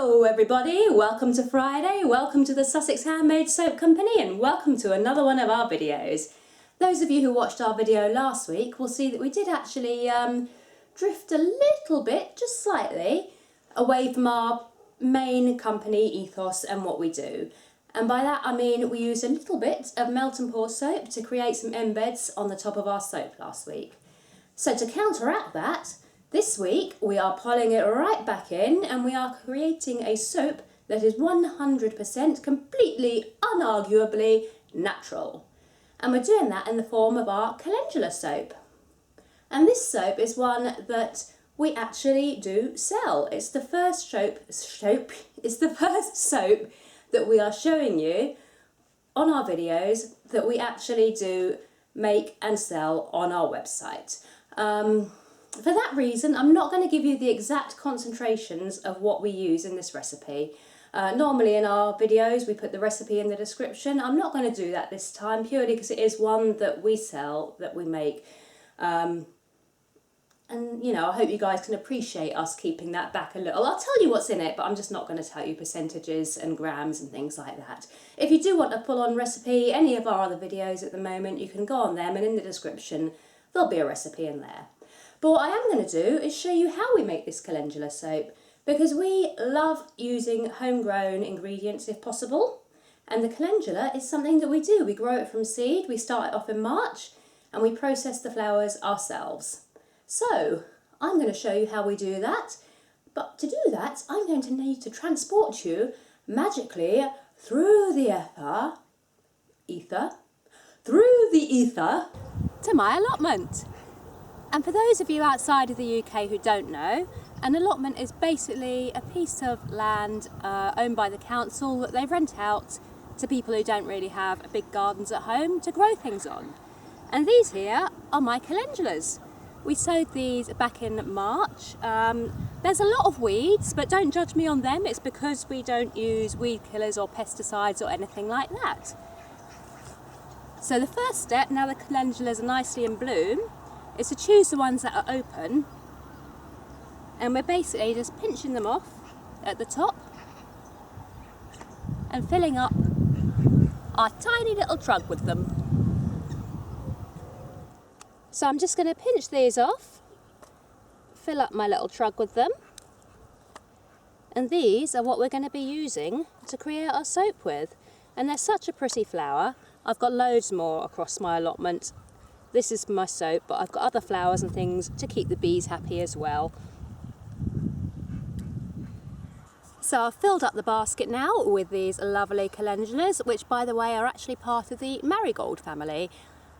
Hello everybody, welcome to Friday, welcome to the Sussex Handmade Soap Company and welcome to another one of our videos. Those of you who watched our video last week will see that we did actually drift a little bit, just slightly, away from our main company ethos and what we do. And by that I mean we used a little bit of melt and pour soap to create some embeds on the top of our soap last week. So to counteract that, this week we are pulling it right back in and we are creating a soap that is 100% completely, unarguably natural. And we're doing that in the form of our Calendula soap. And this soap is one that we actually do sell. It's the first soap that we are showing you on our videos that we actually do make and sell on our website. For that reason, I'm not going to give you the exact concentrations of what we use in this recipe. Normally in our videos we put the recipe in the description. I'm not going to do that this time purely because it is one that we sell, that we make. And you know, I hope you guys can appreciate us keeping that back a little. I'll tell you what's in it, but I'm just not going to tell you percentages and grams and things like that. If you do want a full-on recipe, any of our other videos at the moment, you can go on them and in the description there'll be a recipe in there. But what I am going to do is show you how we make this Calendula soap, because we love using homegrown ingredients if possible, and the Calendula is something that we do. We grow it from seed, we start it off in March, and we process the flowers ourselves. So I'm going to show you how we do that, but to do that I'm going to need to transport you magically through the ether to my allotment. And for those of you outside of the UK who don't know, an allotment is basically a piece of land owned by the council that they rent out to people who don't really have big gardens at home to grow things on. And these here are my calendulas. We sowed these back in March. There's a lot of weeds, but don't judge me on them. It's because we don't use weed killers or pesticides or anything like that. So the first step, now the calendulas are nicely in bloom, is to choose the ones that are open, and we're basically just pinching them off at the top and filling up our tiny little trug with them. So I'm just going to pinch these off, fill up my little trug with them, and these are what we're going to be using to create our soap with. And they're such a pretty flower. I've got loads more across my allotment. This is my soap, but I've got other flowers and things to keep the bees happy as well. So I've filled up the basket now with these lovely calendulas, which by the way are actually part of the marigold family.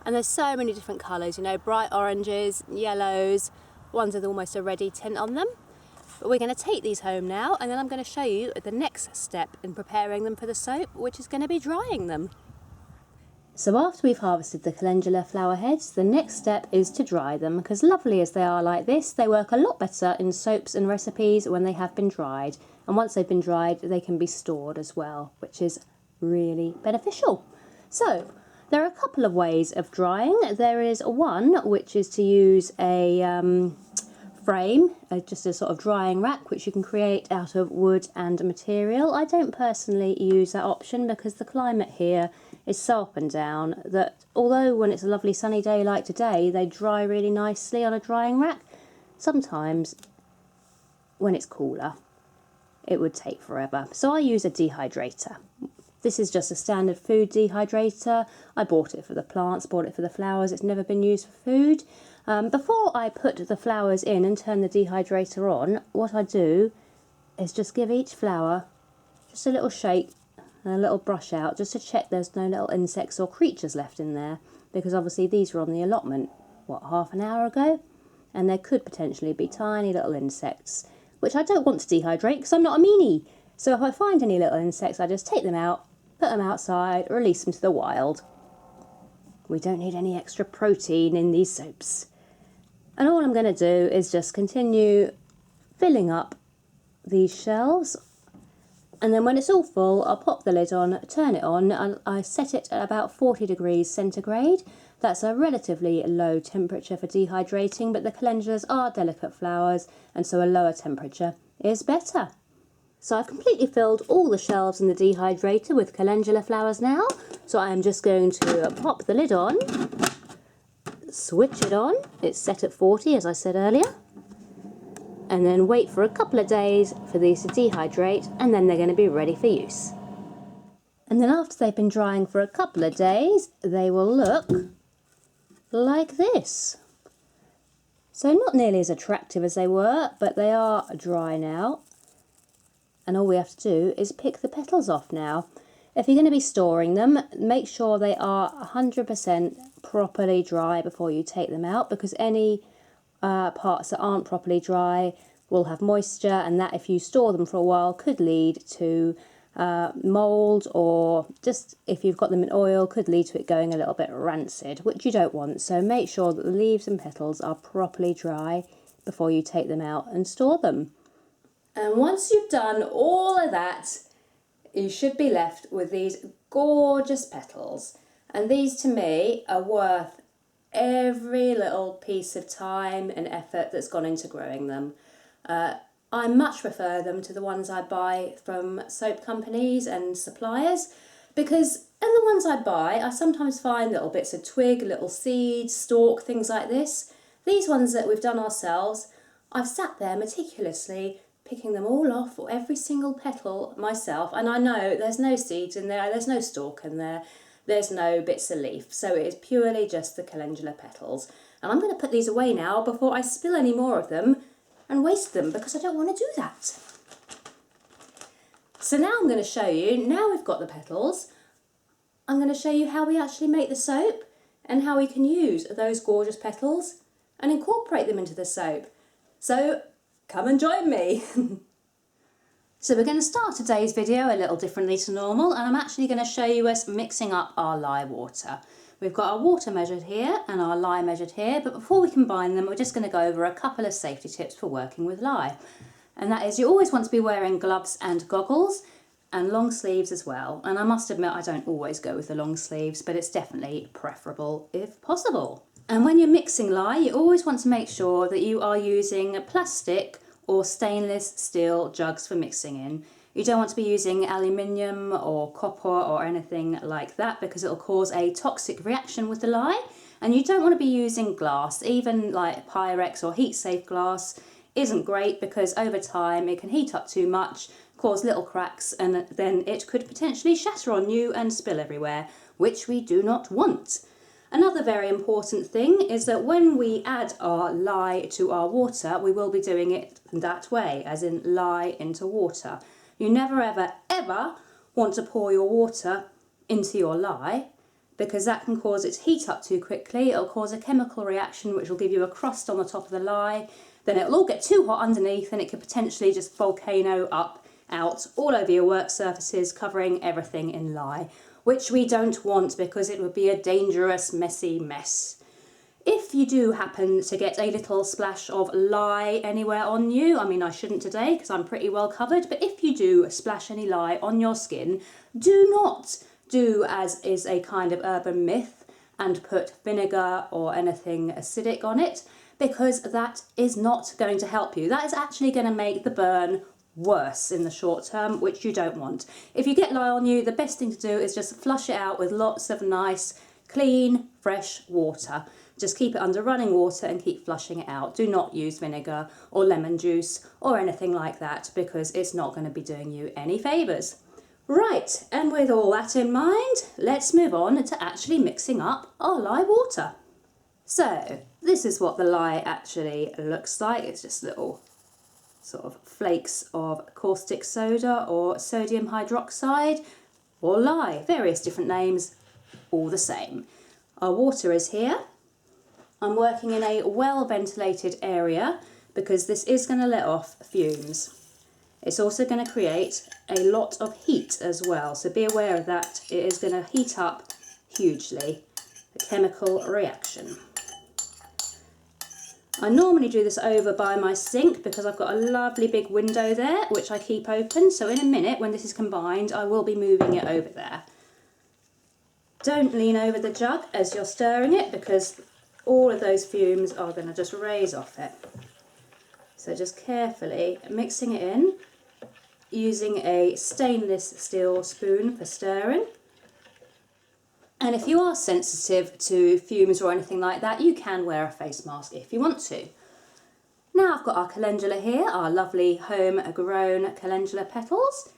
And there's so many different colours, you know, bright oranges, yellows, ones with almost a reddy tint on them. But we're going to take these home now, and then I'm going to show you the next step in preparing them for the soap, which is going to be drying them. So after we've harvested the calendula flower heads, the next step is to dry them, because lovely as they are like this, they work a lot better in soaps and recipes when they have been dried. And once they've been dried, they can be stored as well, which is really beneficial. So there are a couple of ways of drying. There is one which is to use a frame, just a sort of drying rack, which you can create out of wood and material. I don't personally use that option because the climate here is so up and down that although when it's a lovely sunny day like today they dry really nicely on a drying rack, sometimes when it's cooler it would take forever. So I use a dehydrator. This is just a standard food dehydrator. I bought it for the plants, bought it for the flowers. It's never been used for food. Before I put the flowers in and turn the dehydrator on, what I do is just give each flower just a little shake and a little brush out just to check there's no little insects or creatures left in there, because obviously these were on the allotment, what, half an hour ago? And there could potentially be tiny little insects, which I don't want to dehydrate because I'm not a meanie. So if I find any little insects, I just take them out, put them outside, release them to the wild. We don't need any extra protein in these soaps. And all I'm going to do is just continue filling up these shelves, and then when it's all full I'll pop the lid on, turn it on, and I set it at about 40 degrees centigrade. That's a relatively low temperature for dehydrating, but the calendulas are delicate flowers and so a lower temperature is better. So I've completely filled all the shelves in the dehydrator with calendula flowers now. So I am just going to pop the lid on, switch it on, it's set at 40 as I said earlier, and then wait for a couple of days for these to dehydrate, and then they're going to be ready for use. And then after they've been drying for a couple of days, they will look like this. So not nearly as attractive as they were, but they are dry now. And all we have to do is pick the petals off now. If you're going to be storing them, make sure they are 100% properly dry before you take them out, because any parts that aren't properly dry will have moisture, and that if you store them for a while could lead to mould, or just if you've got them in oil could lead to it going a little bit rancid, which you don't want. So make sure that the leaves and petals are properly dry before you take them out and store them. And once you've done all of that, you should be left with these gorgeous petals. And these to me are worth every little piece of time and effort that's gone into growing them. I much prefer them to the ones I buy from soap companies and suppliers, because in the ones I buy, I sometimes find little bits of twig, little seeds, stalk, things like this. These ones that we've done ourselves, I've sat there meticulously picking them all off, or every single petal myself, and I know there's no seeds in there, there's no stalk in there, there's no bits of leaf, so it is purely just the calendula petals. And I'm going to put these away now before I spill any more of them and waste them, because I don't want to do that. So now I'm going to show you, now we've got the petals, I'm going to show you how we actually make the soap and how we can use those gorgeous petals and incorporate them into the soap. So come and join me. So we're going to start today's video a little differently to normal, and I'm actually going to show you us mixing up our lye water. We've got our water measured here and our lye measured here, but before we combine them, we're just going to go over a couple of safety tips for working with lye. And that is, you always want to be wearing gloves and goggles and long sleeves as well. And I must admit, I don't always go with the long sleeves, but it's definitely preferable if possible. And when you're mixing lye, you always want to make sure that you are using plastic or stainless steel jugs for mixing in. You don't want to be using aluminium or copper or anything like that, because it'll cause a toxic reaction with the lye. And you don't want to be using glass, even like Pyrex or heat safe glass isn't great, because over time it can heat up too much, cause little cracks, and then it could potentially shatter on you and spill everywhere, which we do not want. Another very important thing is that when we add our lye to our water, we will be doing it that way, as in lye into water. You never ever ever want to pour your water into your lye, because that can cause it to heat up too quickly. It'll cause a chemical reaction which will give you a crust on the top of the lye. Then it'll all get too hot underneath, and it could potentially just volcano out all over your work surfaces, covering everything in lye, which we don't want, because it would be a dangerous, messy mess. If you do happen to get a little splash of lye anywhere on you, I mean, I shouldn't today because I'm pretty well covered, but if you do splash any lye on your skin, do not do as is a kind of urban myth and put vinegar or anything acidic on it, because that is not going to help you. That is actually going to make the burn worse in the short term, which you don't want. If you get lye on you, the best thing to do is just flush it out with lots of nice, clean, fresh water. Just keep it under running water and keep flushing it out. Do not use vinegar or lemon juice or anything like that, because it's not going to be doing you any favours. Right, and with all that in mind, let's move on to actually mixing up our lye water. So, this is what the lye actually looks like. It's just little sort of flakes of caustic soda or sodium hydroxide or lye, various different names, all the same. Our water is here. I'm working in a well ventilated area because this is going to let off fumes. It's also going to create a lot of heat as well, so be aware of that. It is going to heat up hugely, the chemical reaction. I normally do this over by my sink because I've got a lovely big window there which I keep open, so in a minute when this is combined I will be moving it over there. Don't lean over the jug as you're stirring it, because all of those fumes are going to just raise off it. So just carefully mixing it in using a stainless steel spoon for stirring. And if you are sensitive to fumes or anything like that, you can wear a face mask if you want to. Now I've got our calendula here, our lovely homegrown calendula petals.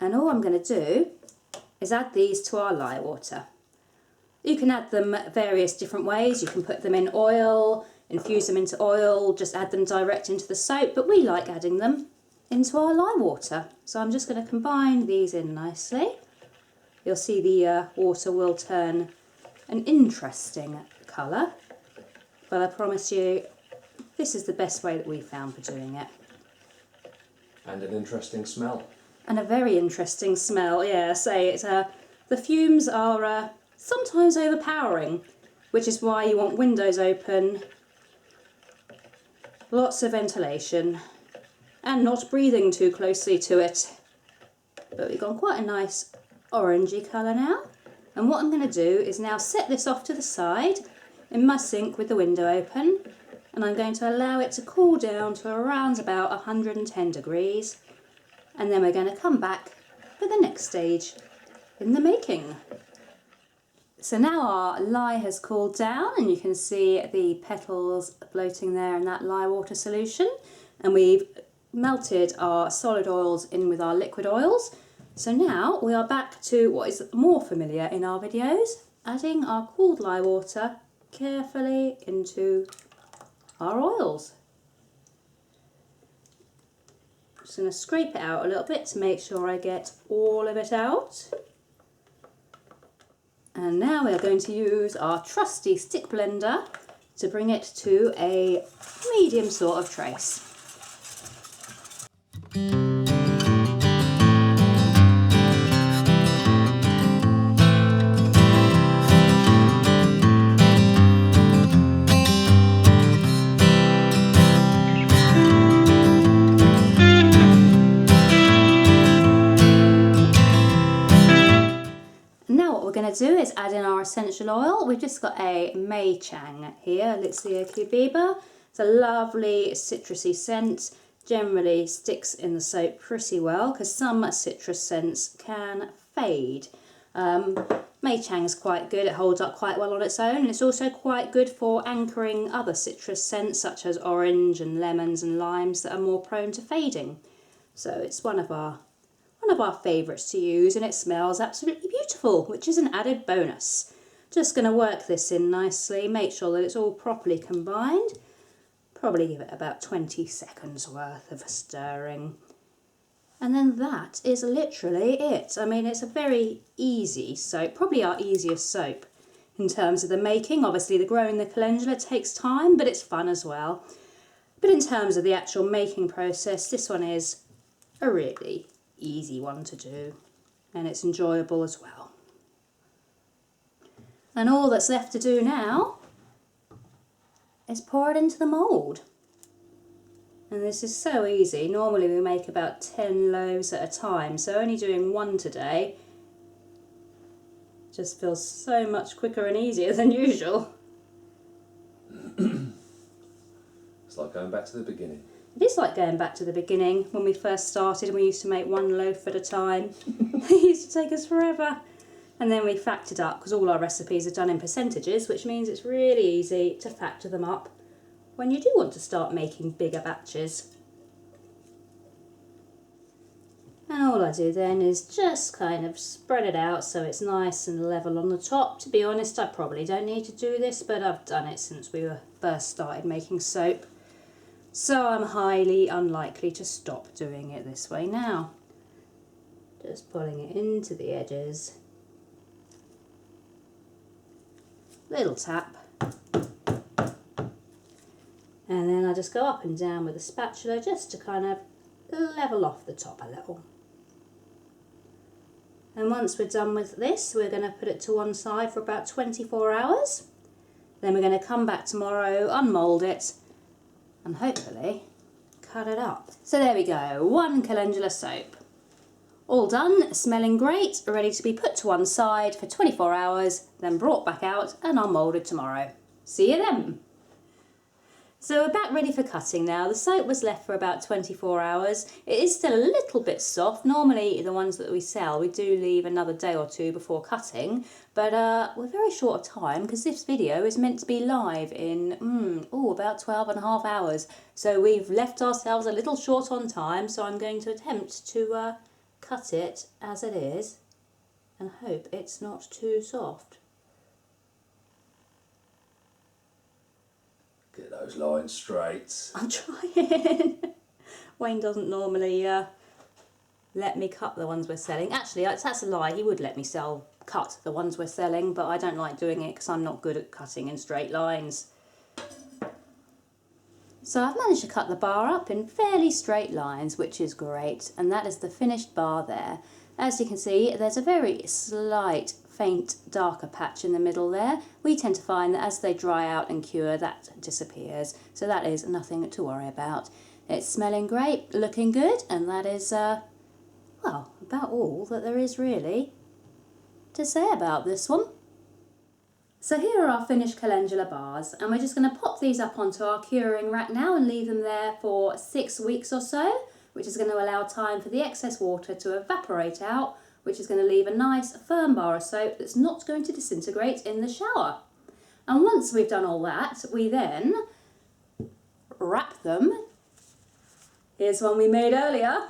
And all I'm going to do is add these to our lye water. You can add them various different ways. You can put them in oil, infuse them into oil, just add them direct into the soap, but we like adding them into our lye water. So I'm just going to combine these in nicely. You'll see the water will turn an interesting colour, but I promise you this is the best way that we found for doing it. And an interesting smell. And a very interesting smell, yeah. Say it's the fumes are sometimes overpowering, which is why you want windows open, lots of ventilation, and not breathing too closely to it. But we've got quite a nice orangey colour now. And what I'm going to do is now set this off to the side in my sink with the window open, and I'm going to allow it to cool down to around about 110 degrees, and then we're going to come back for the next stage in the making. So now our lye has cooled down, and you can see the petals floating there in that lye water solution, and we've melted our solid oils in with our liquid oils. So now we are back to what is more familiar in our videos, adding our cooled lye water carefully into our oils. I'm just going to scrape it out a little bit to make sure I get all of it out. And now we are going to use our trusty stick blender to bring it to a medium sort of trace. Do is add in our essential oil. We've just got a May Chang here, Litsea Cubeba. It's a lovely citrusy scent, generally sticks in the soap pretty well because some citrus scents can fade. May Chang is quite good, it holds up quite well on its own, and it's also quite good for anchoring other citrus scents such as orange and lemons and limes that are more prone to fading. So it's one of our favourites to use, and it smells absolutely beautiful, which is an added bonus. Just going to work this in nicely, make sure that it's all properly combined. Probably give it about 20 seconds worth of stirring. And then that is literally it. I mean, it's a very easy soap, probably our easiest soap in terms of the making. Obviously the growing the calendula takes time, but it's fun as well. But in terms of the actual making process, this one is a really easy one to do, and it's enjoyable as well. And all that's left to do now is pour it into the mould. And this is so easy. Normally we make about 10 loaves at a time, so only doing one today just feels so much quicker and easier than usual. It's like going back to the beginning. It is like going back to the beginning when we first started and we used to make one loaf at a time. It used to take us forever. And then we factored up because all our recipes are done in percentages, which means it's really easy to factor them up when you do want to start making bigger batches. And all I do then is just kind of spread it out so it's nice and level on the top. To be honest, I probably don't need to do this, but I've done it since we first started making soap. So I'm highly unlikely to stop doing it this way now. Just pulling it into the edges. Little tap. And then I just go up and down with a spatula just to kind of level off the top a little. And once we're done with this, we're going to put it to one side for about 24 hours. Then we're going to come back tomorrow, unmould it, and hopefully cut it up. So there we go, one calendula soap. All done, smelling great, ready to be put to one side for 24 hours, then brought back out and unmoulded tomorrow. See you then. So we're back ready for cutting now. The soap was left for about 24 hours. It is still a little bit soft. Normally the ones that we sell, we do leave another day or two before cutting, but we're very short of time because this video is meant to be live in about 12.5 hours. So we've left ourselves a little short on time, so I'm going to attempt to cut it as it is and hope it's not too soft. Get those lines straight. I'm trying. Wayne doesn't normally let me cut the ones we're selling. Actually, that's a lie. He would let me cut the ones we're selling, but I don't like doing it because I'm not good at cutting in straight lines. So I've managed to cut the bar up in fairly straight lines, which is great, and that is the finished bar there. As you can see, there's a very slight, faint, darker patch in the middle there. We tend to find that as they dry out and cure, that disappears, so that is nothing to worry about. It's smelling great, looking good, and that is, well, about all that there is really to say about this one. So here are our finished calendula bars, and we're just going to pop these up onto our curing rack now and leave them there for 6 weeks or so, which is going to allow time for the excess water to evaporate out, which is going to leave a nice firm bar of soap that's not going to disintegrate in the shower. And once we've done all that, we then wrap them. Here's one we made earlier.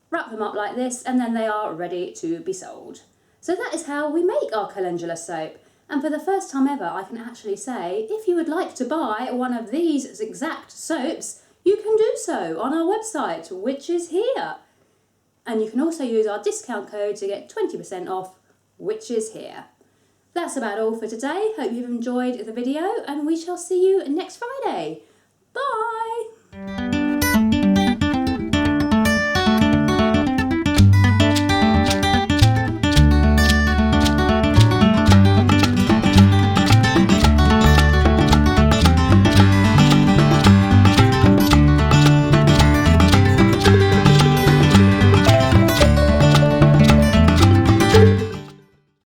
Wrap them up like this, and then they are ready to be sold. So that is how we make our calendula soap. And for the first time ever, I can actually say, if you would like to buy one of these exact soaps, you can do so on our website, which is here. And you can also use our discount code to get 20% off, which is here. That's about all for today. Hope you've enjoyed the video, and we shall see you next Friday. Bye!